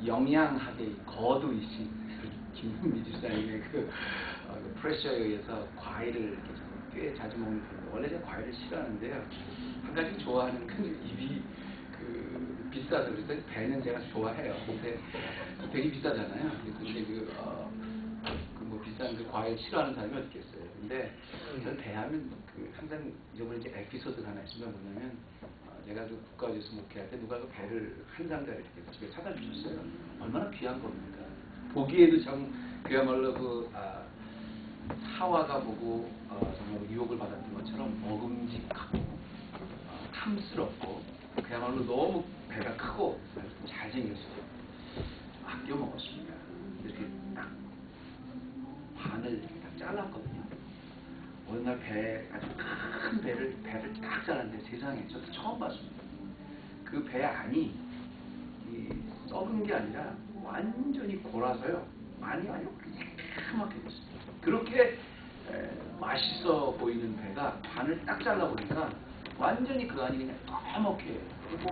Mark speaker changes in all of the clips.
Speaker 1: 영양학의 거두이신 김은미 집사님의 그 프레셔에 의해서 과일을 이렇게 꽤 자주 먹는 편인데, 원래 제가 과일을 싫어하는데요. 한 가지 좋아하는 큰 입이 비싸서, 그래서 배는 제가 좋아해요. 근데 되게 비싸잖아요. 근데 뭐 비싼 그 과일 싫어하는 사람이 어디 있겠어요. 근데 저는 배하면 항상 이번에 이제 에피소드가 하나 있으면 뭐냐면, 제가 그 국가교수 목회할 때 누가 그 배를 한 상자 이렇게 집에 사다 주셨어요. 얼마나 귀한 겁니까? 보기에도 참 그야말로 사화가 보고 정말 유혹을 받았던 것처럼 먹음직하고 탐스럽고, 그야말로 너무 배가 크고 잘생겼어요. 아껴 먹었습니다. 이렇게 딱 반을 이렇게 딱 잘랐거든요. 어느 날 아주 큰 배를 딱 잘랐는데, 세상에 저도 처음 봤습니다. 그 배 안이 썩은 게 아니라 완전히 골아서요. 많이 새카맣게 됐습니다. 그렇게 맛있어 보이는 배가 반을 딱 잘라보니까 완전히 그 안이 그냥 까맣게,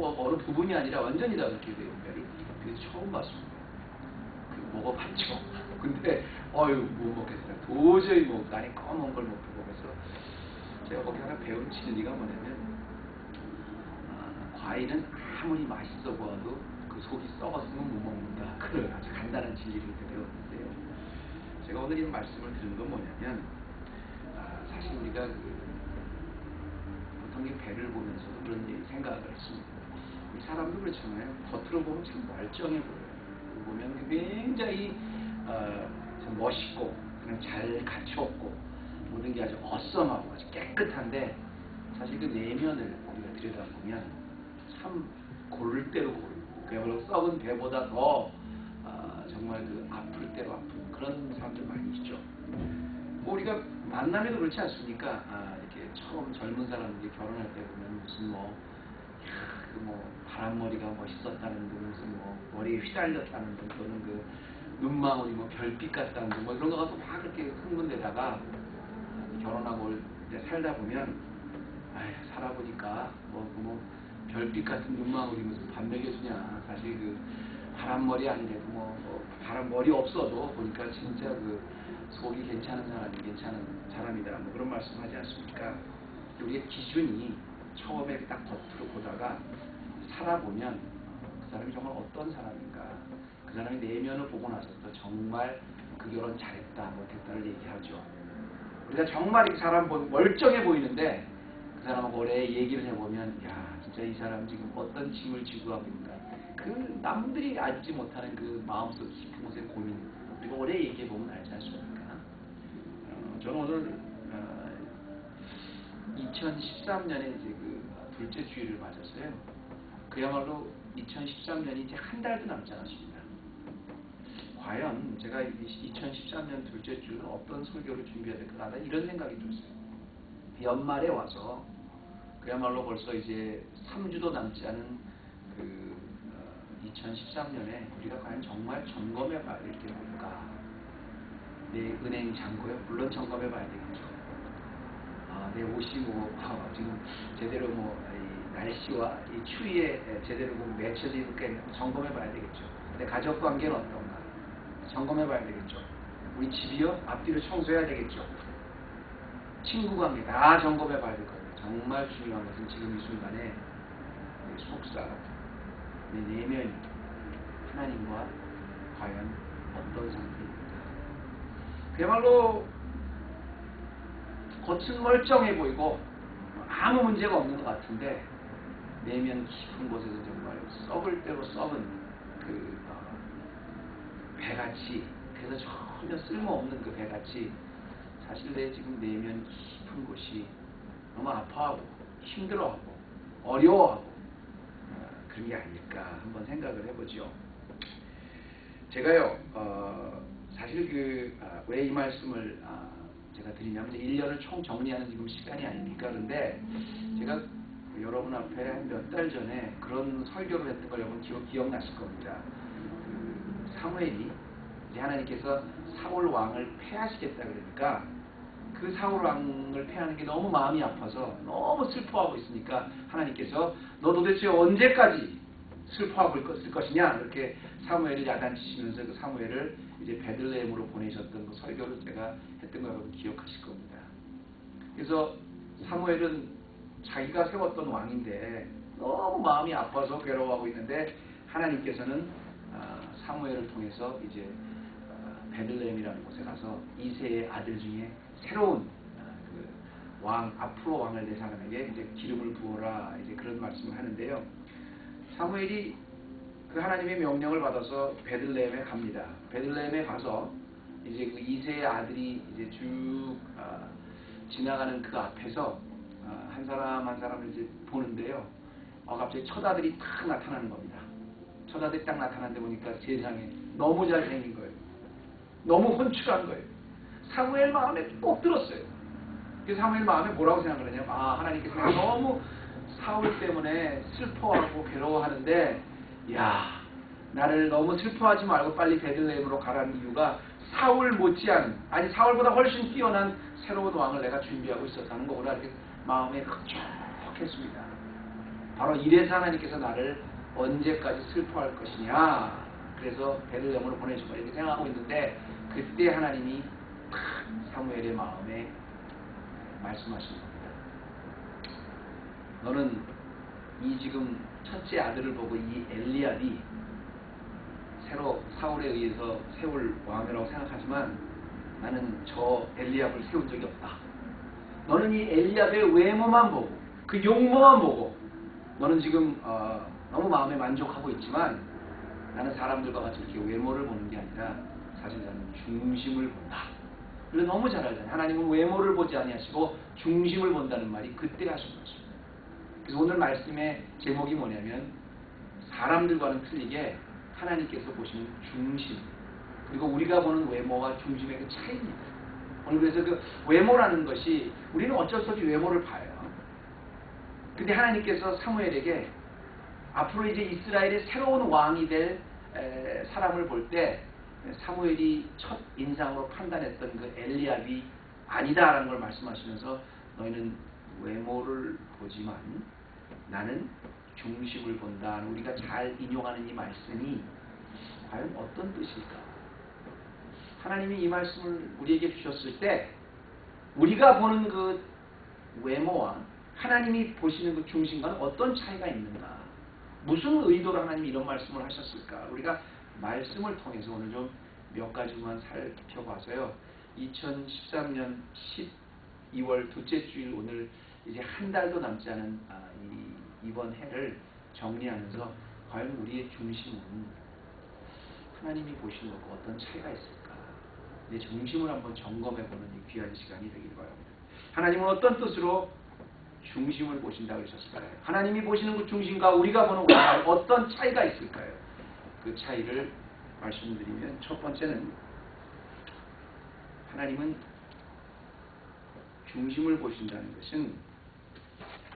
Speaker 1: 어느 부분이 아니라 완전히 다 그렇게 돼요. 배를. 그래서 처음 봤습니다. 먹어봤죠. 근데 못 먹겠어요. 도저히 날이 검은 걸 못 보고. 그래서 제가 거기 하나 배운 진리가 뭐냐면, 과일은 아무리 맛있어 보아도 그 속이 썩었으면 못 먹는다. 그런 아주 간단한 진리를 배웠는데요. 제가 오늘 이 말씀을 드린 건 뭐냐면, 사실 우리가 보통 이 배를 보면서도 그런 생각을 했습니다. 우리 사람도 그렇잖아요. 겉으로 보면 참 멀쩡해 보여요. 보면 굉장히 참 멋있고, 그냥 잘 갖추었고, 모든 게 아주 어썸하고 아주 깨끗한데, 사실 그 내면을 우리가 들여다보면 참 고를 대로 고르고, 그야말로 썩은 배보다 더 정말 아플 대로 아픈 그런 사람들 많이 있죠. 뭐 우리가 만나면도 그렇지 않습니까? 이렇게 처음 젊은 사람들이 결혼할 때 보면 무슨 바람머리가 멋있었다는 분, 무슨 머리에 휘날렸다는 분, 또는 눈망울이 별빛 같다는 분, 이런 거 갖고 막 그렇게 흥분되다가 결혼하고 이제 살다 보면, 살아보니까 별빛 같은 눈망울이 무슨 밥 먹여주냐. 사실 바람머리 아니래도 바람머리 없어도 보니까 진짜 속이 괜찮은 사람이다. 그런 말씀 하지 않습니까? 우리의 기준이 처음에 딱 겉으로 보다가 살아보면 그 사람이 정말 어떤 사람인가, 그 사람의 내면을 보고 나서부터 정말 그 결혼 잘했다 못했다를 얘기하죠. 우리가 정말 이 사람 멀쩡해 보이는데 그 사람하고 오래 얘기를 해보면, 진짜 이 사람 지금 어떤 짐을 지고 하고 있는가, 그 남들이 알지 못하는 그 마음속 깊은 곳의 고민, 우리가 오래 얘기해보면 알지 않습니까? 저는 오늘 2013년에 이제 둘째 주일을 맞았어요. 그야말로 2013년이 이제 한 달도 남지 않았습니다. 과연 제가 2013년 둘째 주일은 어떤 설교를 준비해야 될까, 이런 생각이 들었어요. 연말에 와서 그야말로 벌써 이제 3주도 남지 않은 2013년에 우리가 과연 정말 점검해 봐야 될 게 뭘까? 내 은행 잔고요? 물론 점검해 봐야 되겠죠. 내 옷이 지금 제대로 이 날씨와 이 추위에 제대로 맺혀져 있는가 점검해 봐야 되겠죠. 내 가족 관계는 어떤가 점검해 봐야 되겠죠. 우리 집이요? 앞뒤로 청소해야 되겠죠. 친구 관계 다 점검해 봐야 될 거예요. 정말 중요한 것은 지금 이 순간에 내 속사람, 내 내면이 하나님과 과연 어떤 상태입니까? 그야말로 겉은 멀쩡해 보이고 아무 문제가 없는 것 같은데 내면 깊은 곳에서 정말 썩을 대로 썩은 배같이, 그래서 전혀 쓸모없는 그 배같이 사실 내 지금 내면 깊은 곳이 너무 아파하고 힘들어하고 어려워하고 그런 게 아닐까 한번 생각을 해보죠. 제가요 사실 왜 이 말씀을 제가 드리냐면, 이제 1년을 총 정리하는 지금 시간이 아닙니까? 그런데 제가 여러분 앞에 한 몇 달 전에 그런 설교를 했던 걸 여러분 기억나실 겁니다. 사무엘이 이제 하나님께서 사울 왕을 패하시겠다 그러니까, 그 사울 왕을 패하는 게 너무 마음이 아파서 너무 슬퍼하고 있으니까 하나님께서 너 도대체 언제까지 슬퍼하고 있을 것이냐, 이렇게 사무엘을 야단치시면서 그 사무엘을 이제 베들레헴으로 보내셨던 그 설교를 제가 했던 거 여러분 기억하실 겁니다. 그래서 사무엘은 자기가 세웠던 왕인데 너무 마음이 아파서 괴로워하고 있는데 하나님께서는 사무엘을 통해서 이제 베들레헴이라는 곳에 가서 이새의 아들 중에 새로운 그 왕, 앞으로 왕을 낼 사람에게 이제 기름을 부어라 이제 그런 말씀을 하는데요. 사무엘이 그 하나님의 명령을 받아서 베들레헴에 갑니다. 베들레헴에 가서 이제 그 이새의 아들이 이제 쭉 지나가는 그 앞에서 한 사람 한 사람을 이제 보는데요. 갑자기 첫 아들이 딱 나타나는 겁니다. 첫 아들이 딱 나타났는데 보니까 세상에 너무 잘생긴 거예요. 너무 훤칠한 거예요. 사무엘 마음에 꼭 들었어요. 그래서 사무엘 마음에 뭐라고 생각을 하냐면 하나님께서 너무 사울 때문에 슬퍼하고 괴로워하는데 야 나를 너무 슬퍼하지 말고 빨리 베들레헴으로 가라는 이유가 사울 못지않은 아니 사울보다 훨씬 뛰어난 새로운 왕을 내가 준비하고 있었다는 거구나 이렇게 마음에 흡족했습니다. 바로 이래서 하나님께서 나를 언제까지 슬퍼할 것이냐 그래서 베들레헴으로 보내주고 이렇게 생각하고 있는데 그때 하나님이 사무엘의 마음에 말씀하시는 겁니다. 너는 이 지금 첫째 아들을 보고 이 엘리압이 새로 사울에 의해서 세울 왕이라고 생각하지만 나는 저 엘리압을 세운 적이 없다. 너는 이 엘리압의 외모만 보고 그 용모만 보고 너는 지금 너무 마음에 만족하고 있지만 나는 사람들과 같이 이렇게 외모를 보는 게 아니라 사실 나는 중심을 본다. 그래서 너무 잘 알잖아요. 하나님은 외모를 보지 아니하시고 중심을 본다는 말이 그때 하신 것입니다. 그래서 오늘 말씀의 제목이 뭐냐면 사람들과는 틀리게 하나님께서 보시는 중심 그리고 우리가 보는 외모와 중심의 그 차이입니다. 오늘 그래서 그 외모라는 것이 우리는 어쩔 수 없이 외모를 봐요. 근데 하나님께서 사무엘에게 앞으로 이제 이스라엘의 새로운 왕이 될 사람을 볼 때 사무엘이 첫 인상으로 판단했던 그 엘리압이 아니다라는 걸 말씀하시면서 너희는 외모를 보지만 나는 중심을 본다. 우리가 잘 인용하는 이 말씀이 과연 어떤 뜻일까? 하나님이 이 말씀을 우리에게 주셨을 때 우리가 보는 그 외모와 하나님이 보시는 그 중심과는 어떤 차이가 있는가? 무슨 의도로 하나님이 이런 말씀을 하셨을까? 우리가 말씀을 통해서 오늘 좀 몇 가지만 살펴봐서요. 2013년 12월 둘째 주일 오늘 이제 한 달도 남지 않은 이번 해를 정리하면서 과연 우리의 중심은 하나님이 보시는 것과 어떤 차이가 있을까? 내 중심을 한번 점검해보는 이 귀한 시간이 되길 바랍니다. 하나님은 어떤 뜻으로 중심을 보신다고 하셨을까요? 하나님이 보시는 그 중심과 우리가 보는 것과 어떤 차이가 있을까요? 그 차이를 말씀드리면 첫 번째는 하나님은 중심을 보신다는 것은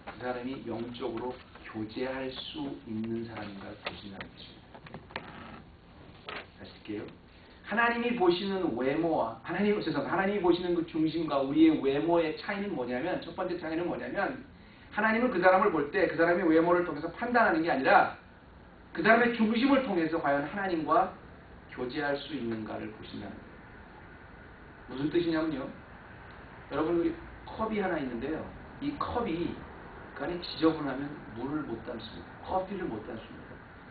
Speaker 1: 그 사람이 영적으로 교제할 수 있는 사람인가 보신다는 것입니다. 다시 할게요. 하나님이 보시는 외모와 하나님이 보시는 그 중심과 우리의 외모의 차이는 뭐냐면 첫 번째 차이는 뭐냐면 하나님은 그 사람을 볼 때 그 사람의 외모를 통해서 판단하는 게 아니라 그 사람의 중심을 통해서 과연 하나님과 교제할 수 있는가를 보신다는 거예요. 무슨 뜻이냐면요. 여러분 우리 컵이 하나 있는데요. 이 컵이 그 안에 지저분하면 물을 못 담습니다. 커피를 못 담습니다.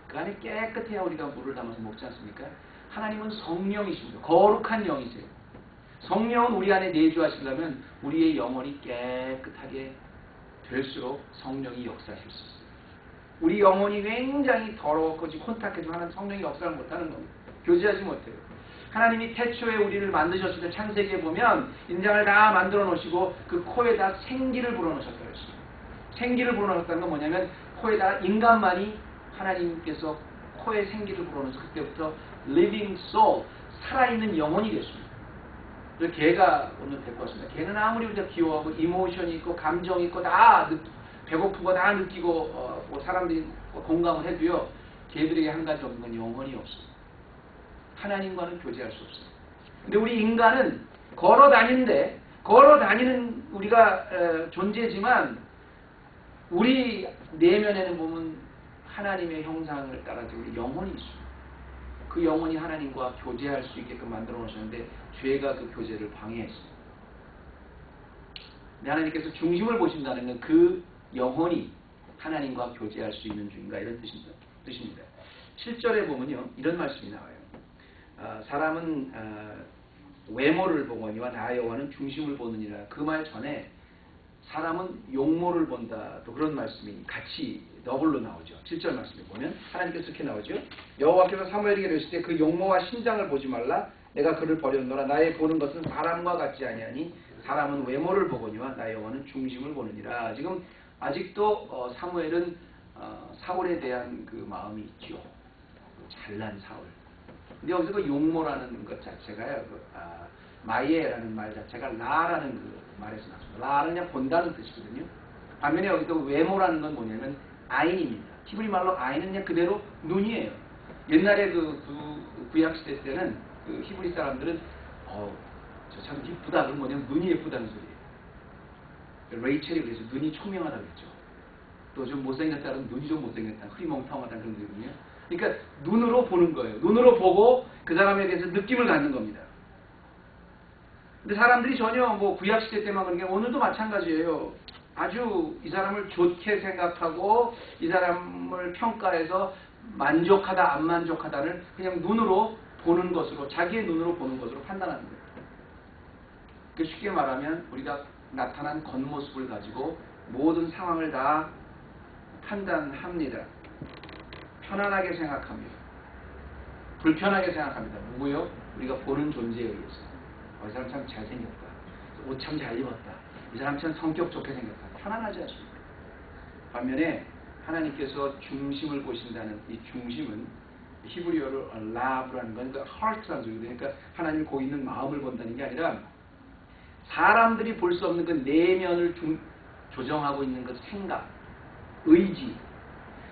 Speaker 1: 그 안에 깨끗해야 우리가 물을 담아서 먹지 않습니까? 하나님은 성령이십니다. 거룩한 영이세요. 성령은 우리 안에 내주하시려면 우리의 영혼이 깨끗하게 될수록 성령이 역사하실 수 있어요. 우리 영혼이 굉장히 더럽고 혼탁해도 하나님 성령이 역사를 못하는 겁니다. 교제하지 못해요. 하나님이 태초에 우리를 만드셨을 때 창세기에 보면 인장을 다 만들어 놓으시고 그 코에다 생기를 불어넣으셨다고 했습니다. 생기를 불어넣었다는 건 뭐냐면 코에다 인간만이 하나님께서 코에 생기를 불어넣어서 그때부터 living soul, 살아있는 영혼이 됐습니다. 그래서 개가 오늘 데리고 왔습니다. 개는 아무리 우리가 귀여워하고 이모션이 있고 감정이 있고 다 배고픈 거 다 느끼고 뭐 사람들이 공감을 해도요. 개들에게 한 가지 없는 건 영혼이 없어요. 하나님과는 교제할 수 없어요. 근데 우리 인간은 걸어 다니는 우리가 존재지만 우리 내면에는 보면 하나님의 형상을 따라서 우리 영혼이 있습니다. 그 영혼이 하나님과 교제할 수 있게끔 만들어 놓으셨는데 죄가 그 교제를 방해했어요. 하나님께서 중심을 보신다는 건 그 영혼이 하나님과 교제할 수 있는 중인가 이런 뜻입니다. 7절에 보면요 이런 말씀이 나와요. 사람은 외모를 보거니와 나 여호와는 중심을 보느니라. 그 말 전에 사람은 용모를 본다. 또 그런 말씀이 같이 더블로 나오죠. 7절 말씀에 보면 하나님께서 이렇게 나오죠. 여호와께서 사무엘에게 이르실 때 그 용모와 신장을 보지 말라. 내가 그를 버렸노라. 나의 보는 것은 사람과 같지 아니하니 사람은 외모를 보거니와 나 여호와는 중심을 보느니라. 지금 아직도 사무엘은 사울에 대한 그 마음이 있죠. 잘난 사울. 근데 여기서 그 용모라는 것 자체가요. 마예라는 말 자체가 라라는 그 말에서 나왔습니다. 라는 그냥 본다는 뜻이거든요. 반면에 여기서 외모라는 건 뭐냐면 아인입니다. 히브리 말로 아인은 그냥 그대로 눈이에요. 옛날에 그 구약 시대 때는 그 히브리 사람들은 저 참 이쁘다 그러면 뭐냐면 눈이 예쁘다는 소리예요. 레이첼이 그래서 눈이 총명하다고 했죠. 또 좀 못생겼다는 눈이 좀 못생겼다, 흐리멍텅하다는 그런 거거든요. 그러니까 눈으로 보는 거예요. 눈으로 보고 그 사람에 대해서 느낌을 갖는 겁니다. 근데 사람들이 전혀 뭐 구약 시대 때만 그런 게 오늘도 마찬가지예요. 아주 이 사람을 좋게 생각하고 이 사람을 평가해서 만족하다 안 만족하다를 그냥 눈으로 보는 것으로 자기의 눈으로 보는 것으로 판단하는 거예요. 쉽게 말하면 우리가 나타난 겉모습을 가지고 모든 상황을 다 판단합니다. 편안하게 생각합니다. 불편하게 생각합니다. 누구요? 우리가 보는 존재에 의해서. 이 사람 참 잘생겼다. 옷 참 잘 입었다. 이 사람 참 성격 좋게 생겼다. 편안하지 않습니까? 반면에 하나님께서 중심을 보신다는 이 중심은 히브리어로 라브라는 건 heart라는 소리거든요. 그러니까 하나님이 거기 있는 마음을 본다는 게 아니라 사람들이 볼 수 없는 그 내면을 조정하고 있는 그 생각, 의지,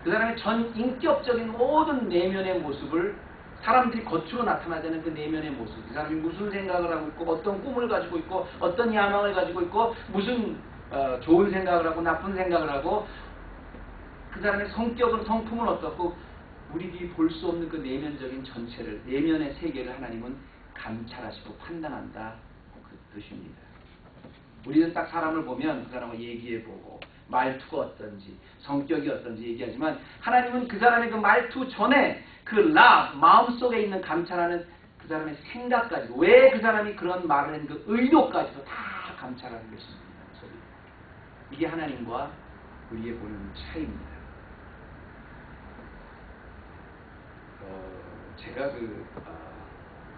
Speaker 1: 그 사람의 전 인격적인 모든 내면의 모습을 사람들이 겉으로 나타나자는 그 내면의 모습, 그 사람이 무슨 생각을 하고 있고 어떤 꿈을 가지고 있고 어떤 야망을 가지고 있고 무슨 좋은 생각을 하고 나쁜 생각을 하고 그 사람의 성격은 성품은 어떻고 우리들이 볼 수 없는 그 내면적인 전체를 내면의 세계를 하나님은 감찰하시고 판단한다 그 뜻입니다. 우리는 딱 사람을 보면 그 사람을 얘기해보고 말투가 어떤지 성격이 어떤지 얘기하지만 하나님은 그 사람의 그 말투 전에 그 마음속에 있는 감찰하는 그 사람의 생각까지 왜 그 사람이 그런 말을 한 그 의도까지도 다 감찰하는 것입니다. 이게 하나님과 우리의 보는 차이입니다. 제가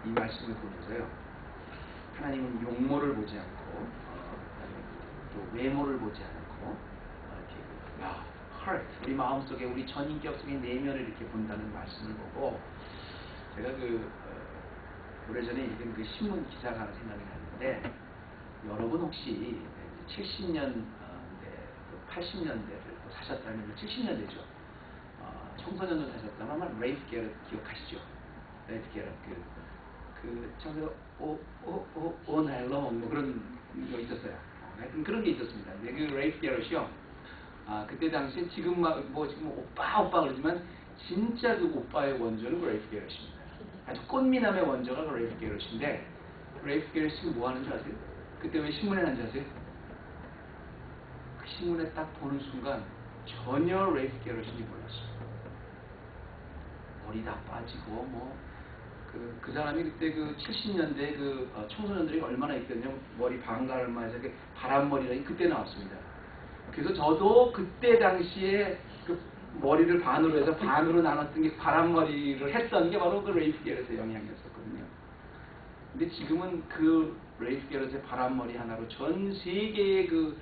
Speaker 1: 이 말씀을 보면서요. 하나님은 용모를 보지 않고 또 외모를 보지 않고 이렇게 heart, 우리 마음속에 우리 전인격적인 내면을 이렇게 본다는 말씀을 보고 제가 오래전에 읽은 그 신문 기사가 하나 생각이 나는데 여러분 혹시 70년대, 80년대를 사셨다면 70년대죠. 청소년을 사셨다면 아마 레이프 게럿 기억하시죠? 레이프 게럿 청소년 오 나일롱 뭐 그런 거 있었어요. 하여튼 그런 게 있었습니다. 근데 그 레이프 게럿이요. 그때 당시에 지금 지금 오빠 그러지만 진짜 그 오빠의 원조는 그 레이프 게럿입니다. 아주 꽃미남의 원조가 그 레이프 게럿인데 레이프 게럿이 뭐 하는 줄 아세요? 그때 왜 신문에 난지 아세요? 그 신문에 딱 보는 순간 전혀 레이프 게럿인지 몰랐어요. 머리 다 빠지고 그 사람이 그때 그 70년대 청소년들이 얼마나 있거든요. 머리 반가르마에서 바람머리라니 그때 나왔습니다. 그래서 저도 그때 당시에 그 머리를 반으로 해서 반으로 나눴던 게 바람머리를 했던 게 바로 그 레이프 게럿의 영향이었었거든요. 근데 지금은 그 레이프 게럿의 바람머리 하나로 전 세계의 그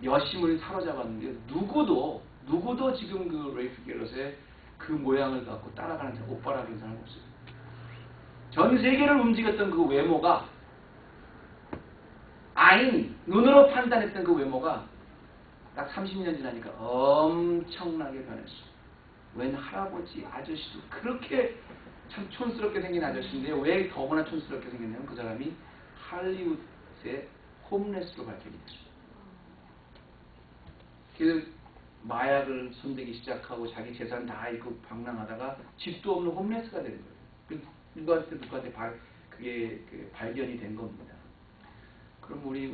Speaker 1: 여심을 사로잡았는데 누구도 지금 그 레이프 게럿의 그 모양을 갖고 따라가는 사람, 오빠라는 사람 없어요. 전 세계를 움직였던 그 외모가 눈으로 판단했던 그 외모가 딱 30년 지나니까 엄청나게 변했어. 웬 할아버지, 아저씨도 그렇게 참 촌스럽게 생긴 아저씨인데 왜 더구나 촌스럽게 생겼냐면 그 사람이 할리우드의 홈레스로 발견이 됐어. 그 마약을 손대기 시작하고 자기 재산 다 잃고 방랑하다가 집도 없는 홈레스가 되는 거예요. 누구한테 그게 발견이 된 겁니다. 그럼 우리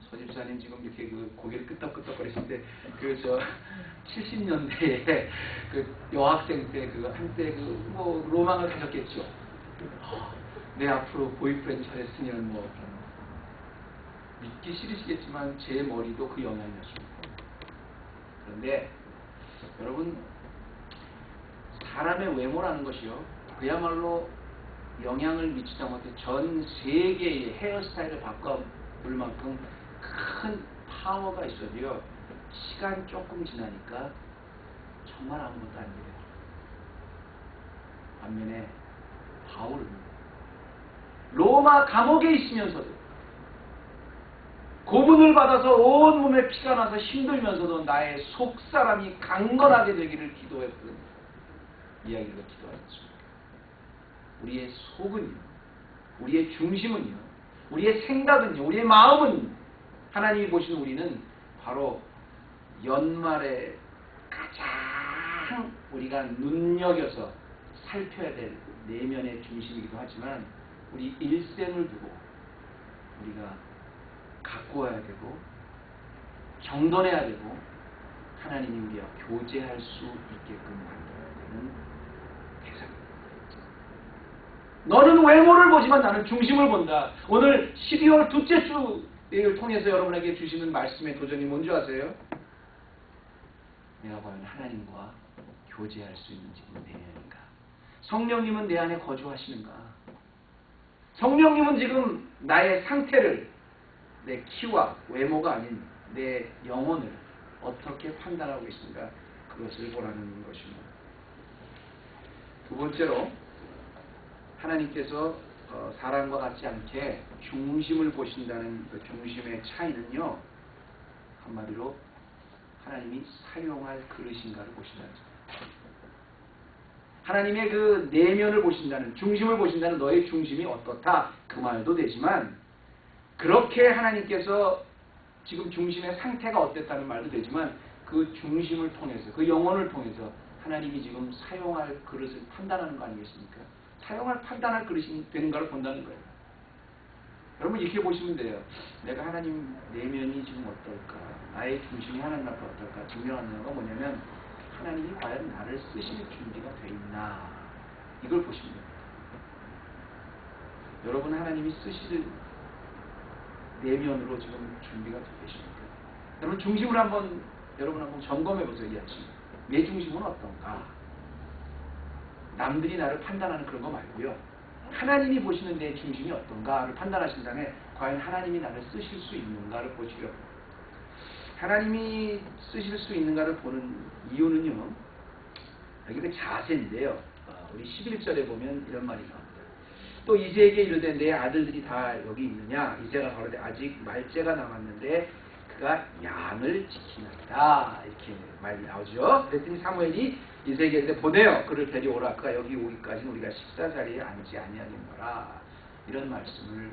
Speaker 1: 서집사님 지금 이렇게 고개를 끄덕끄덕거리시는데 70년대에 여학생 때 한때 로망을 가졌겠죠. 내 앞으로 보이프렌드 잘했으면 믿기 싫으시겠지만 제 머리도 그 영향이었습니다. 그런데 여러분, 사람의 외모라는 것이요, 그야말로 영향을 미치다 못해 전 세계의 헤어스타일을 바꿔볼 만큼 큰 파워가 있어도요, 시간 조금 지나니까 정말 아무것도 안 돼요. 반면에 바울은 로마 감옥에 있으면서도 고문을 받아서 온몸에 피가 나서 힘들면서도 나의 속사람이 강건하게 되기를 기도했던 이야기를 기도하였습니다. 우리의 속은요, 우리의 중심은요, 우리의 생각은요, 우리의 마음은, 하나님이 보시는 우리는 바로 연말에 가장 우리가 눈여겨서 살펴야 될 내면의 중심이기도 하지만, 우리 일생을 두고 우리가 가꾸어야 되고 정돈해야 되고 하나님이 우리와 교제할 수 있게끔 만들어야 되는 대상입니다. 너는 외모를 보지만 나는 중심을 본다. 오늘 12월 둘째 주를 통해서 여러분에게 주시는 말씀의 도전이 뭔지 아세요? 내가 과연 하나님과 교제할 수 있는 지금 내면인가? 성령님은 내 안에 거주하시는가? 성령님은 지금 나의 상태를, 내 키와 외모가 아닌 내 영혼을 어떻게 판단하고 있습니까? 그것을 보라는 것입니다. 두 번째로, 하나님께서 사람과 같지 않게 중심을 보신다는 그 중심의 차이는요, 한마디로 하나님이 사용할 그릇인가를 보신다는 거예요. 하나님의 그 내면을 보신다는, 중심을 보신다는, 너의 중심이 어떻다, 그 말도 되지만, 그렇게 하나님께서 지금 중심의 상태가 어땠다는 말도 되지만, 그 중심을 통해서, 그 영혼을 통해서 하나님이 지금 사용할 그릇을 판단하는 거 아니겠습니까? 판단할 그릇이 되는가를 본다는 거예요. 여러분, 이렇게 보시면 돼요. 내가 하나님 내면이 지금 어떨까? 나의 중심이 하나님 앞에 어떨까? 증명하는 건 뭐냐면, 하나님이 과연 나를 쓰실 준비가 돼 있나? 이걸 보시면 됩니다. 여러분, 하나님이 쓰실 내면으로 지금 준비가 돼 계십니까? 여러분, 중심을 여러분 한번 점검해 보세요. 이 아침. 내 중심은 어떤가? 남들이 나를 판단하는 그런 거 말고요. 하나님이 보시는 내 중심이 어떤가를 판단하신 다음에 과연 하나님이 나를 쓰실 수 있는가를 보시려. 하나님이 쓰실 수 있는가를 보는 이유는요, 여기 그 자세인데요. 우리 11절에 보면 이런 말이 나옵니다. 또 이새에게 이르되 내 아들들이 다 여기 있느냐? 이새가 가로되 아직 말째가 남았는데 그가 양을 지키나이다. 이렇게 말이 나오죠. 그랬더니 사무엘이 이새에게 이르되 보내어 그를 데려오라. 그가 여기 오기까지는 우리가 식사 자리에 앉지 아니하겠노라. 이런 말씀을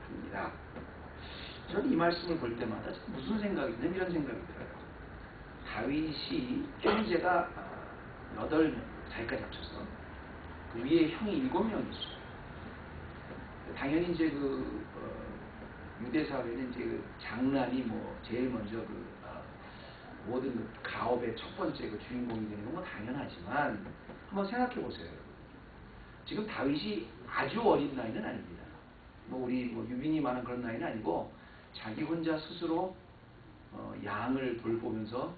Speaker 1: 합니다. 저는 이 말씀을 볼 때마다 무슨 생각이 드냐면 이런 생각이 들어요. 다윗이 형제가 8명, 자기까지 합쳐서 그 위에 형이 7명이 있어요. 당연히 이제 유대 사회는 이제 장남이 제일 먼저 모든 가업의 첫 번째 주인공이 되는 건 당연하지만, 한번 생각해 보세요. 지금 다윗이 아주 어린 나이는 아닙니다. 우리 유빈이 많은 그런 나이는 아니고, 자기 혼자 스스로 양을 돌보면서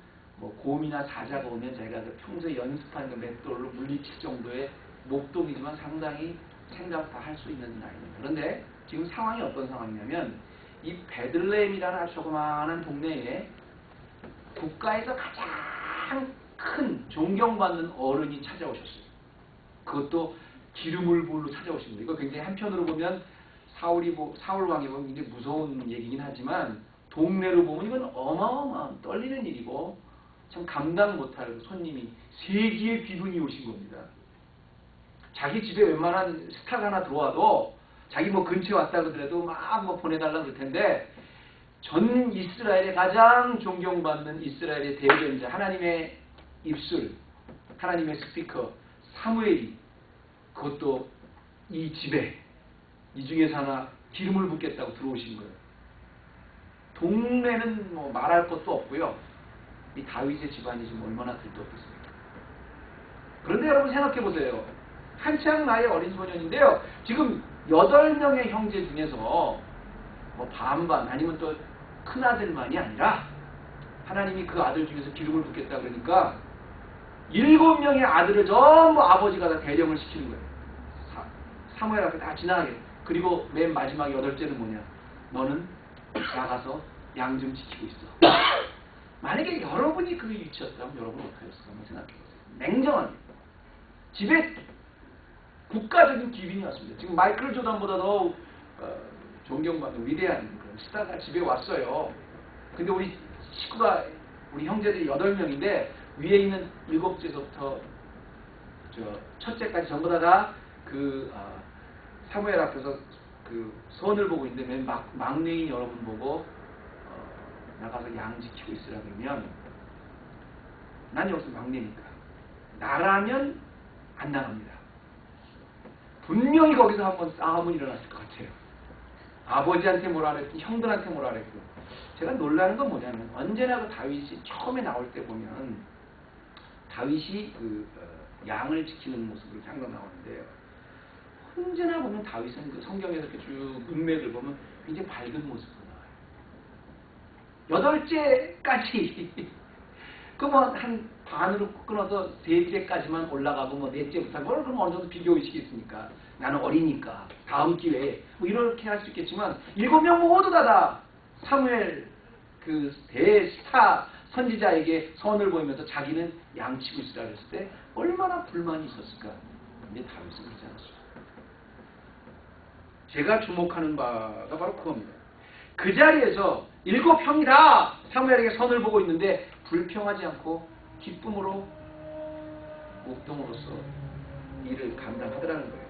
Speaker 1: 곰이나 사자가 오면 자기가 평소에 연습한 그 맷돌로 물리칠 정도의 목동이지만 상당히 생각 다 할 수 있는 나이입니다. 그런데 지금 상황이 어떤 상황이냐면, 이 베들레헴이라는 아주 조그마한 동네에 국가에서 가장 큰 존경받는 어른이 찾아오셨어요. 그것도 기름을 부으러 찾아오신 거예요. 이거 굉장히 한편으로 보면 사울 왕이 보면 굉장히 무서운 얘기긴 하지만, 동네로 보면 이건 어마어마한 떨리는 일이고 참 감당 못할 손님이 세기의 귀분이 오신 겁니다. 자기 집에 웬만한 스타가 하나 들어와도 자기 근처에 왔다 그러더라도 막 보내달라 그럴 텐데, 전 이스라엘의 가장 존경받는 이스라엘의 대변자, 하나님의 입술, 하나님의 스피커 사무엘이 그것도 이 집에 이 중에서 하나 기름을 붓겠다고 들어오신 거예요. 동네는 뭐 말할 것도 없고요. 이 다윗의 집안이 지금 얼마나 들떴겠습니까? 그런데 여러분 생각해 보세요. 한창 나이의 어린 소년인데요. 지금 8명의 형제 중에서 뭐 반반 아니면 또 큰아들만이 아니라 하나님이 그 아들 중에서 기름을 붓겠다 그러니까 7명의 아들을 전부 아버지가 다 대령을 시키는 거예요. 사무엘 앞에 다 지나가게. 그리고 맨 마지막 8째는 뭐냐? 너는 나가서 양 좀 지키고 있어. 만약에 여러분이 그 위치였다면 여러분은 어떻게 했을까 한번 생각해보세요. 냉정하게. 집에 국가적인 기빈이 왔습니다. 지금 마이클 조던보다 더 존경받는 위대한 그런 스타가 집에 왔어요. 근데 우리 식구가 우리 형제들이 8명인데 위에 있는 7째부터 첫째까지 전부 다 사무엘 앞에서 그 선을 보고 있는데 맨 막내인 여러분 보고 나가서 양 지키고 있으라 그러면 난 여기서 막내니까 나라면 안 나갑니다. 분명히 거기서 한번 싸움은 일어났을 것 같아요. 아버지한테 뭐라 그랬든 형들한테 뭐라 그랬든. 제가 놀라는 건 뭐냐면 언제나 그 다윗이 처음에 나올 때 보면 다윗이 양을 지키는 모습으로 잠깐 나오는데요. 언제나 보면 다윗은 그 성경에서 이렇게 쭉 문맥을 보면 굉장히 밝은 모습으로 나와요. 8째까지 그 뭐 한 반으로 끊어서 3째까지만 올라가고 뭐 4째부터 그럼 어느 정도 비교의식이 있으니까 나는 어리니까 다음 기회에 뭐 이렇게 할 수 있겠지만 7명 모두 다 사무엘 그 대스타 선지자에게 선을 보이면서 자기는 양치고 있으라 그랬을 때 얼마나 불만이 있었을까. 근데 다윗은 그렇지 않았어요. 제가 주목하는 바가 바로 그겁니다. 그 자리에서 7형이 다 사무엘에게 선을 보고 있는데 불평하지 않고 기쁨으로 목동으로서 일을 감당하더라는 거예요.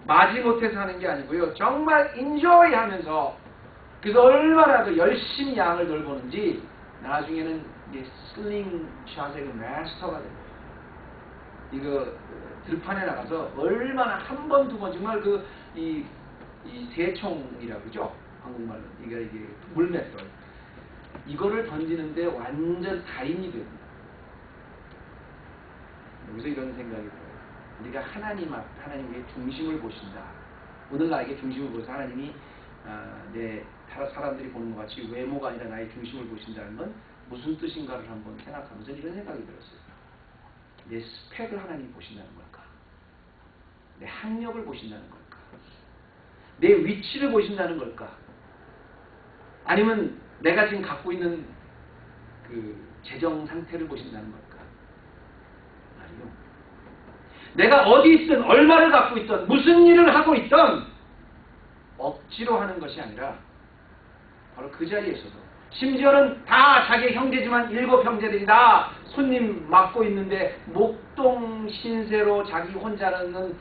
Speaker 1: 마지못해서 하는 게 아니고요. 정말 인조이 하면서 그래서 얼마나 그 열심히 양을 돌보는지 나중에는 슬링샷의 마스터가 된 거예요. 이거 들판에 나가서 얼마나 한 번, 두 번 정말 이 세총이라고 그러죠? 한국말로 이게 물맷돌 이거를 던지는데 완전 달인이 됩니다. 여기서 이런 생각이 들어요. 우리가 하나님 앞, 하나님의 중심을 보신다. 오늘 나에게 중심을 보셔서 하나님이 내 사람들이 보는 것 같이 외모가 아니라 나의 중심을 보신다는 건 무슨 뜻인가를 한번 생각하면서 이런 생각이 들었어요. 내 스펙을 하나님이 보신다는 걸까? 내 학력을 보신다는 걸까? 내 위치를 보신다는 걸까? 아니면 내가 지금 갖고 있는 그 재정 상태를 보신다는 걸까? 아니요. 내가 어디 있든 얼마를 갖고 있든 무슨 일을 하고 있든 억지로 하는 것이 아니라 바로 그 자리에서도 심지어는 다 자기 형제지만 7형제들이 다 손님 맡고 있는데 목동 신세로 자기 혼자는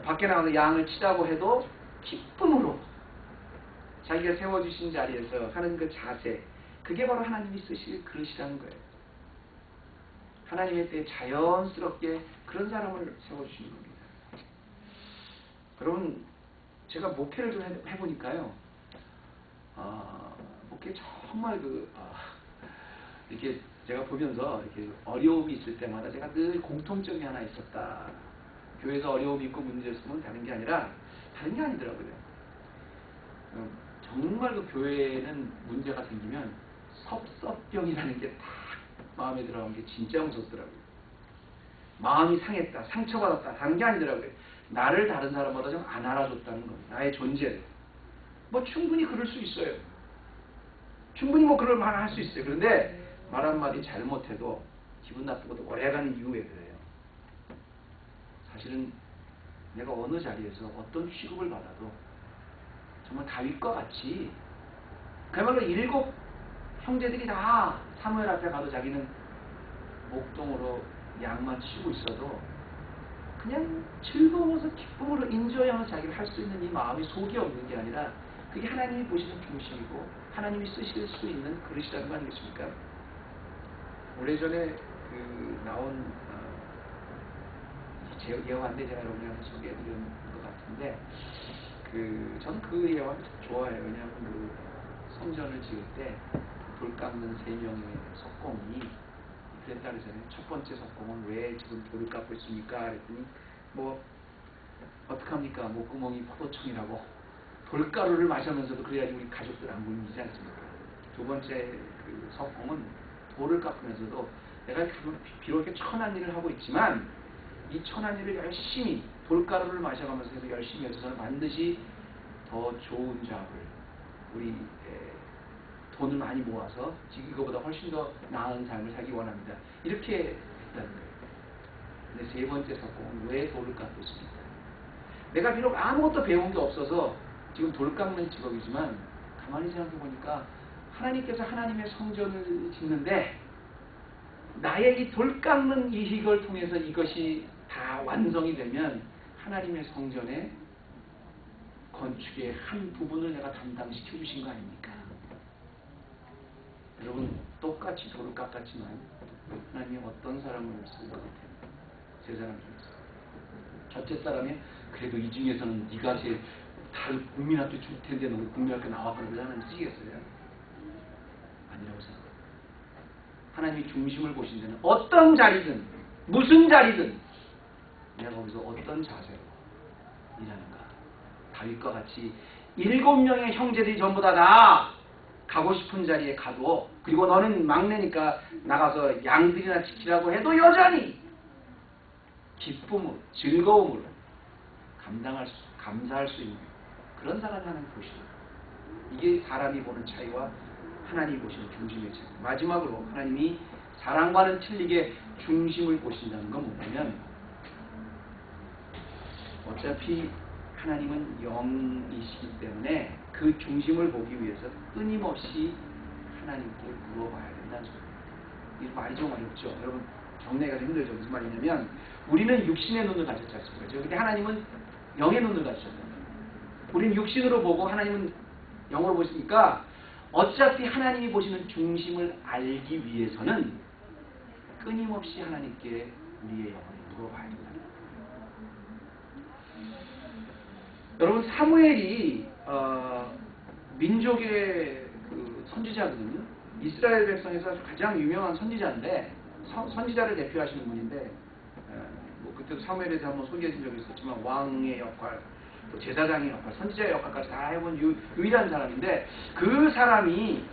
Speaker 1: 밖에 나가서 양을 치자고 해도 기쁨으로 자기가 세워주신 자리에서 하는 그 자세, 그게 바로 하나님이 쓰실 그릇이라는 거예요. 하나님의 때에 자연스럽게 그런 사람을 세워주시는 겁니다. 여러분, 제가 목회를 좀 해보니까요. 목회 정말 이렇게 제가 보면서 이렇게 어려움이 있을 때마다 제가 늘 공통점이 하나 있었다. 교회에서 어려움이 있고 문제였으면 다른 게 아니더라고요. 정말 그 교회에는 문제가 생기면 섭섭병이라는 게 딱 마음에 들어간 게 진짜 무섭더라고요. 마음이 상했다, 상처받았다 하는 게 아니더라고요. 나를 다른 사람보다 좀 안 알아줬다는 겁니다. 나의 존재를. 뭐 충분히 그럴 수 있어요. 충분히 뭐 그럴 만할 수 있어요. 그런데 말 한마디 잘못해도 기분 나쁘고도 오래가는 이유에 그래요. 사실은 내가 어느 자리에서 어떤 취급을 받아도 정말 다윗과 같이 그야말로 7 형제들이 다 사무엘 앞에 가도 자기는 목동으로 양만 치고 있어도 그냥 즐거워서 기쁨으로 인조하면서 자기를 할 수 있는 이 마음이 속이 없는 게 아니라 그게 하나님이 보시는 중심이고 하나님이 쓰실 수 있는 그릇이라는 거 아니겠습니까? 오래전에 나온 예화인데 제가 여러분한테 소개해드린 것 같은데 저는 그 예화 좋아해요. 왜냐하면 그 성전을 지을 때 돌 깎는 3명의 석공이 그랬다 그러잖아요. 첫 번째 석공은 왜 지금 돌을 깎고 있습니까? 그랬더니 뭐 어떡합니까? 목구멍이 포도청이라고 돌가루를 마시면서도 그래야지 우리 가족들 안 굶기지 않습니까? 두 번째 그 석공은 돌을 깎으면서도 내가 비록 이렇게 천한 일을 하고 있지만 이 천한 일을 열심히 돌가루를 마셔가면서 해서 열심히 해서 저는 반드시 더 좋은 잡을 우리 돈을 많이 모아서 지금 이거보다 훨씬 더 나은 삶을 살기 원합니다. 이렇게 했다는 거예요. 근데 세 번째 석공은 왜 돌을 깎고 있습니까? 내가 비록 아무것도 배운 게 없어서 지금 돌 깎는 직업이지만 가만히 생각해 보니까 하나님께서 하나님의 성전을 짓는데 나의 이 돌 깎는 이걸 통해서 이것이 다 완성이 되면 하나님의 성전의 건축의 한 부분을 내가 담당시켜 주신 거 아닙니까? 여러분 똑같이 돌을 깎았지만 하나님이 어떤 사람을 쓸 것 같아요? 세 사람 중에서 첫째 사람이 그래도 이 중에서는 네가 제일 다른 국민한테 줄 텐데 너 국민학교 나왔거든 하나님 쓰겠어요? 아니라고 생각해요. 하나님이 중심을 보신 데는 어떤 자리든 무슨 자리든 내가 거기서 어떤 자세로 일하는가. 다윗과 같이 7명의 형제들이 전부 다 가고 싶은 자리에 가도 그리고 너는 막내니까 나가서 양들이나 지키라고 해도 여전히 기쁨으로 즐거움으로 감사할 수 있는 그런 사람이 하나님 보시는 이게 사람이 보는 차이와 하나님이 보시는 중심의 차이. 마지막으로 하나님이 사람과는 틀리게 중심을 보신다는 건 뭐냐면 어차피 하나님은 영이시기 때문에 그 중심을 보기 위해서 끊임없이 하나님께 물어봐야 된다는 소리입니다. 이 말이 좀 어렵죠. 여러분 정리가 힘들죠. 무슨 말이냐면 우리는 육신의 눈을 가졌지 않습니까? 근데 하나님은 영의 눈을 가지셨다. 우리는 육신으로 보고 하나님은 영으로 보시니까 어차피 하나님이 보시는 중심을 알기 위해서는 끊임없이 하나님께 우리의 영을 물어봐야 된다. 여러분 사무엘이 민족의 그 선지자거든요. 이스라엘 백성에서 가장 유명한 선지자인데 선지자를 대표하시는 분인데 뭐 그때도 사무엘에 대해서 한번 소개해 준 적이 있었지만 왕의 역할, 또 제사장의 역할, 선지자의 역할까지 다 해본 유일한 사람인데 그 사람이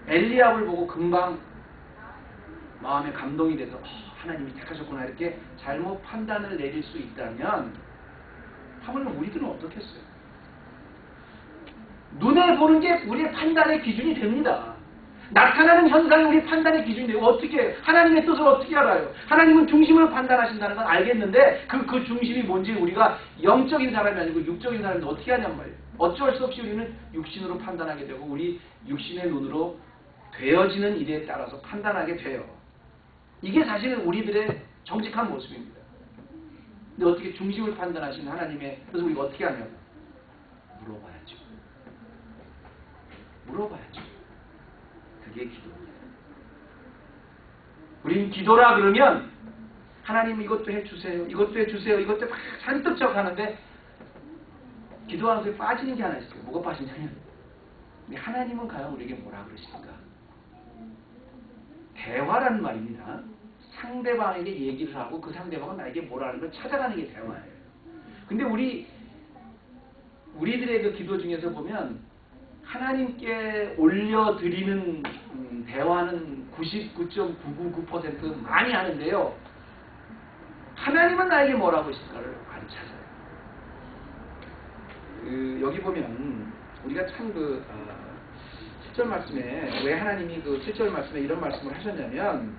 Speaker 1: 엘리압을 보고 금방 마음에 감동이 돼서 하나님이 택하셨구나 이렇게 잘못 판단을 내릴 수 있다면 하물며 우리들은 어떻겠어요? 눈에 보는 게 우리의 판단의 기준이 됩니다. 나타나는 현상이 우리 판단의 기준이 돼요. 어떻게 하나님의 뜻을 어떻게 알아요? 하나님은 중심으로 판단하신다는 건 알겠는데 그 중심이 뭔지 우리가 영적인 사람이 아니고 육적인 사람인데 어떻게 하냔 말이에요. 어쩔 수 없이 우리는 육신으로 판단하게 되고 우리 육신의 눈으로 되어지는 일에 따라서 판단하게 돼요. 이게 사실은 우리들의 정직한 모습입니다. 근데 어떻게 중심을 판단하신 하나님의 그래서 우리가 어떻게 하냐고 물어봐야죠. 물어봐야죠. 그게 기도입니다. 우린 기도라 그러면 하나님 이것도 해주세요. 이것도 해주세요. 이것도 막 잔뜩 하는데 기도하면서 빠지는 게 하나 있어요. 뭐가 빠지냐면 하나님은 과연 우리에게 뭐라 그러실까? 대화라는 말입니다. 상대방에게 얘기를 하고 그 상대방은 나에게 뭐라는 걸 찾아가는 게 대화예요. 근데 우리들의 그 기도 중에서 보면 하나님께 올려드리는 대화는 99.999% 많이 하는데요. 하나님은 나에게 뭐라고 하실까를 안 찾아요. 여기 보면 우리가 참 7절 말씀에 왜 하나님이 그 7절 말씀에 이런 말씀을 하셨냐면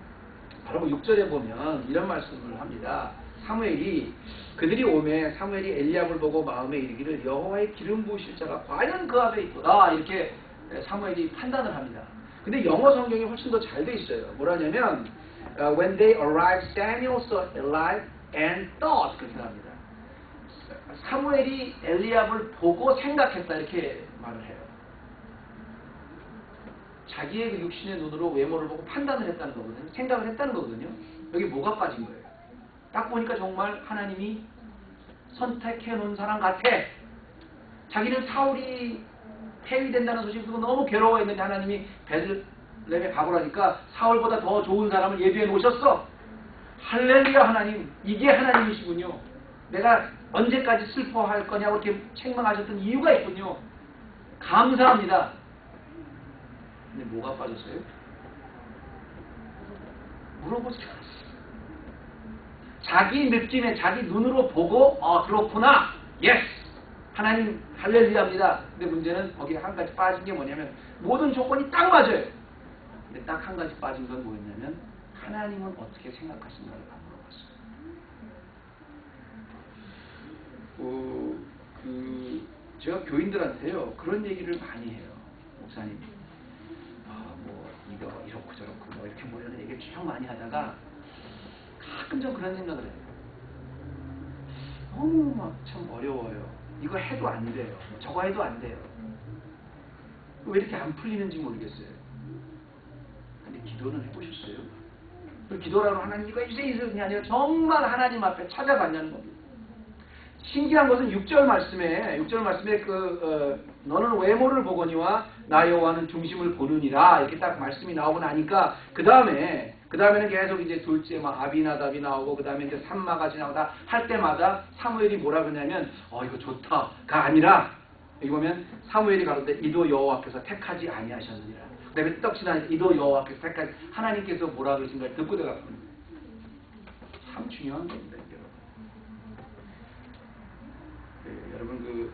Speaker 1: 바로 6절에 보면 이런 말씀을 합니다. 사무엘이 그들이 오매 사무엘이 엘리압을 보고 마음에 이르기를 여호와의 기름 부으실 자가 과연 그 앞에 있도다 이렇게 사무엘이 판단을 합니다. 근데 영어 성경이 훨씬 더 잘 돼 있어요. 뭐라냐면 when they arrived Samuel saw Eliab and thought 그렇게 합니다. 사무엘이 엘리압을 보고 생각했다 이렇게 말을 해요. 자기의 그 육신의 눈으로 외모를 보고 판단을 했다는 거거든요. 생각을 했다는 거거든요. 여기 뭐가 빠진 거예요? 딱 보니까 정말 하나님이 선택해 놓은 사람 같아. 자기는 사울이 폐위된다는 소식 듣고 너무 괴로워했는데 하나님이 베들레헴에 가보라니까 사울보다 더 좋은 사람을 예비해 놓으셨어. 할렐루야. 하나님, 이게 하나님이시군요. 내가 언제까지 슬퍼할 거냐고 이렇게 책망하셨던 이유가 있군요. 감사합니다. 근데 뭐가 빠졌어요? 물어보지 않았어요. 자기 느낌에 자기 눈으로 보고 그렇구나. 예스. 하나님 할렐루야입니다. 근데 문제는 거기에 한 가지 빠진 게 뭐냐면 모든 조건이 딱 맞아요. 근데 딱 한 가지 빠진 건 뭐였냐면 하나님은 어떻게 생각하시는가를 안 물어봤어요. 제가 교인들한테요 그런 얘기를 많이 해요. 목사님, 뭐 이거 이렇고 저렇고 뭐 이렇게 뭐 이런 얘기를 쭉 많이 하다가 가끔 좀 그런 생각을 해요. 너무 막 참 어려워요. 이거 해도 안 돼요. 저거 해도 안 돼요. 왜 이렇게 안 풀리는지 모르겠어요. 근데 기도는 해보셨어요? 기도라고 하나님 이거 해주세요 그게 아니라 정말 하나님 앞에 찾아가냐는 겁니다. 신기한 것은 6절 말씀에 너는 외모를 보거니와 나 여호와는 중심을 보느니라 이렇게 딱 말씀이 나오고 나니까 그 다음에는 계속 이제 둘째 아비나답이 나오고 그 다음에 이제 삼마가지 나오다 할 때마다 사무엘이 뭐라 그러냐면 이거 좋다가 아니라 여기 보면 사무엘이 가로되 이도 여호와께서 택하지 아니하셨느니라. 그 다음에 떡지나 이도 여호와께서 택하지 하나님께서 뭐라 그러신가 듣고 내가 참 중요한 겁니다. 여러분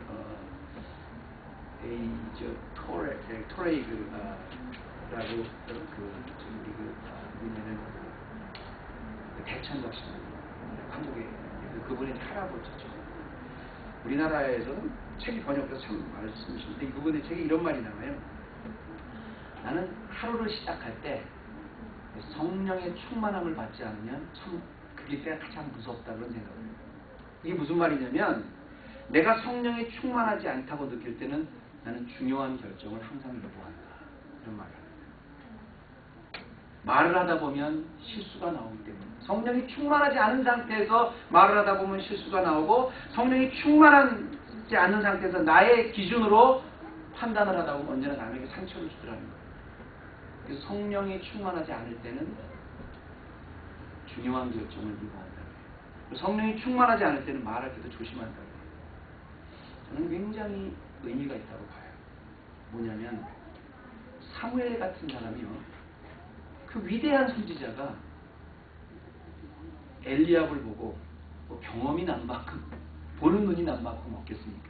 Speaker 1: 토레이라고 우리는 대천덕 씨 한국에 그분의 할아버지죠. 우리나라에서는 책이 번역돼서 참 말씀이신데 그분의 책에 이런 말이 나와요. 나는 하루를 시작할 때 성령의 충만함을 받지 않으면 참 그게 때가 가장 무섭다 그런 생각을 해요. 이게 무슨 말이냐면 내가 성령에 충만하지 않다고 느낄 때는 나는 중요한 결정을 항상 요구한다. 그런 말을 합니다. 말을 하다 보면 실수가 나오기 때문에 성령이 충만하지 않은 상태에서 말을 하다 보면 실수가 나오고 성령이 충만하지 않은 상태에서 나의 기준으로 판단을 하다 보면 언제나 남에게 상처를 주더라는 거예요. 그래서 성령이 충만하지 않을 때는 중요한 결정을 요구한다. 성령이 충만하지 않을 때는 말할 때도 조심한다. 저는 굉장히 의미가 있다고 봐요. 뭐냐면 사무엘 같은 사람이요. 그 위대한 선지자가 엘리압을 보고 경험이 난 만큼 보는 눈이 난 만큼 없겠습니까?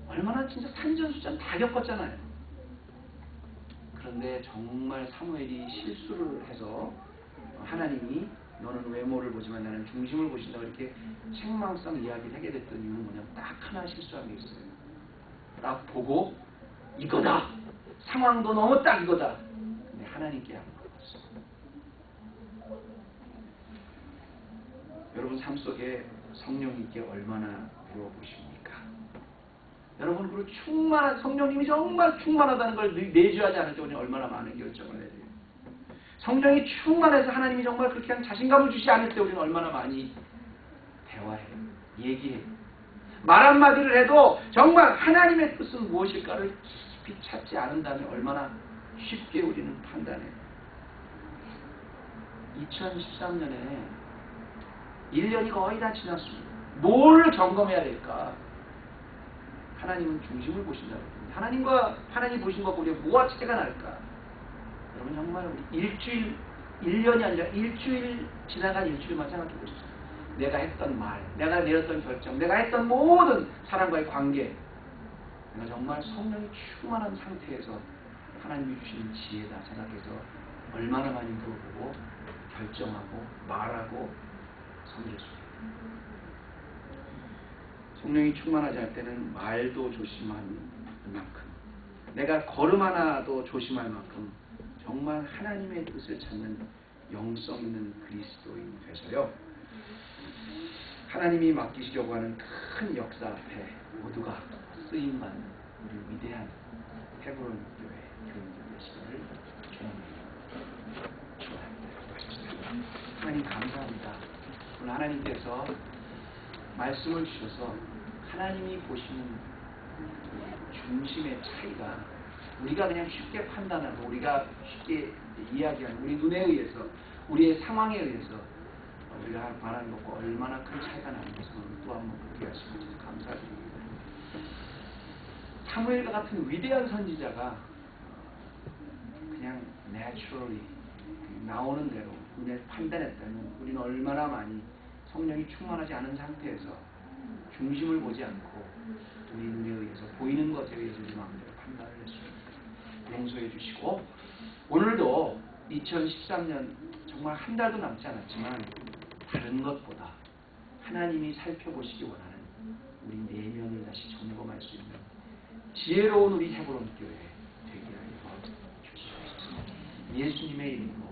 Speaker 1: 얼마나 진짜 산전수전 다 겪었잖아요. 그런데 정말 사무엘이 실수를 해서 하나님이 너는 외모를 보지만 나는 중심을 보신다고 이렇게 책망성 이야기를 하게 됐던 이유는 뭐냐면 딱 하나 실수한 게 있어요. 딱 보고 이거다. 상황도 너무 딱 이거다. 근데 하나님께 안 물어봤어요. 여러분 삶 속에 성령님께 얼마나 물어보십니까? 여러분 그리고 충만한 성령님이 정말 충만하다는 걸 내주하지 않을 때 우리는 얼마나 많은 결정을 해야 돼요. 성령이 충만해서 하나님이 정말 그렇게 그냥 자신감을 주지 않을 때 우리는 얼마나 많이 대화해요. 얘기해요. 말 한마디를 해도 정말 하나님의 뜻은 무엇일까를 깊이 찾지 않는다면 얼마나 쉽게 우리는 판단해요. 2013년에 1년이 거의 다 지났습니다. 뭘 점검해야 될까? 하나님은 중심을 보신다고 합니다. 하나님과 하나님 보신 것과 우리가 뭐가 차이가 날까? 여러분 정말 우리 1년이 아니라 일주일 지나간 일주일만 생각해 보십시오. 내가 했던 말, 내가 내렸던 결정, 내가 했던 모든 사람과의 관계, 내가 정말 성령이 충만한 상태에서 하나님이 주시는 지혜다 생각해서 얼마나 많이 물어보고 결정하고 말하고 섬겼습니다. 성령이 충만하지 않을 때는 말도 조심할 만큼, 내가 걸음 하나도 조심할 만큼 정말 하나님의 뜻을 찾는 영성 있는 그리스도인 되서요. 하나님이 맡기시려고 하는 큰 역사 앞에 모두가 쓰임받는 우리 위대한 헤브론 교회 교인들 되시기를 주님으로 축원합니다. 하나님 감사합니다. 오늘 하나님께서 말씀을 주셔서 하나님이 보시는 중심의 차이가 우리가 그냥 쉽게 판단하고 우리가 쉽게 이야기하는 우리 눈에 의해서 우리의 상황에 의해서 우리가 바라는 것과 얼마나 큰 차이가 나는 것을 또 한 번 보게 하시고 감사드립니다. 사무엘과 같은 위대한 선지자가 그냥 naturally 나오는 대로 그냥 판단했다면 우리는 얼마나 많이 성령이 충만하지 않은 상태에서 중심을 보지 않고 우리 눈에 의해서 보이는 것에 의해서 우리 마음대로 판단을 할 수 있습니다. 용서해 주시고 오늘도 2013년 정말 한 달도 남지 않았지만 다른 것보다 하나님이 살펴보시기 원하는 우리 내면을 다시 점검할 수 있는 지혜로운 우리 헤브론 교회 되게 하여 주시옵소서. 예수님의 이름으로